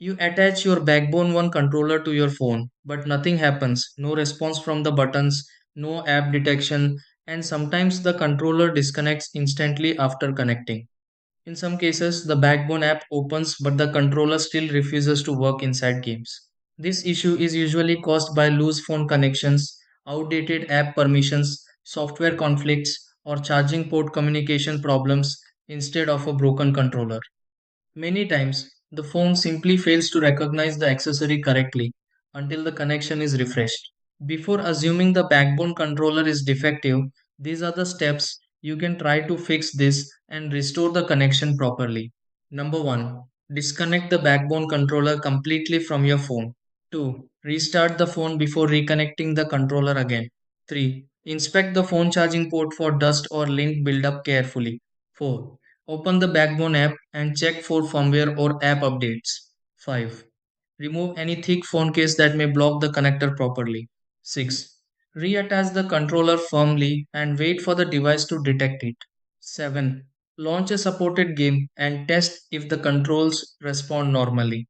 You attach your Backbone One controller to your phone, but nothing happens. No response from the buttons, no app detection, and sometimes the controller disconnects instantly after connecting. In some cases, the Backbone app opens, but the controller still refuses to work inside games. This issue is usually caused by loose phone connections, outdated app permissions, software conflicts, or charging port communication problems instead of a broken controller. Many times, the phone simply fails to recognize the accessory correctly until the connection is refreshed. Before assuming the backbone controller is defective, these are the steps you can try to fix this and restore the connection properly. Number 1. Disconnect the backbone controller completely from your phone. 2. Restart the phone before reconnecting the controller again. 3. Inspect the phone charging port for dust or lint buildup carefully. 4. Open the Backbone app and check for firmware or app updates. 5. Remove any thick phone case that may block the connector properly. 6. Reattach the controller firmly and wait for the device to detect it. 7. Launch a supported game and test if the controls respond normally.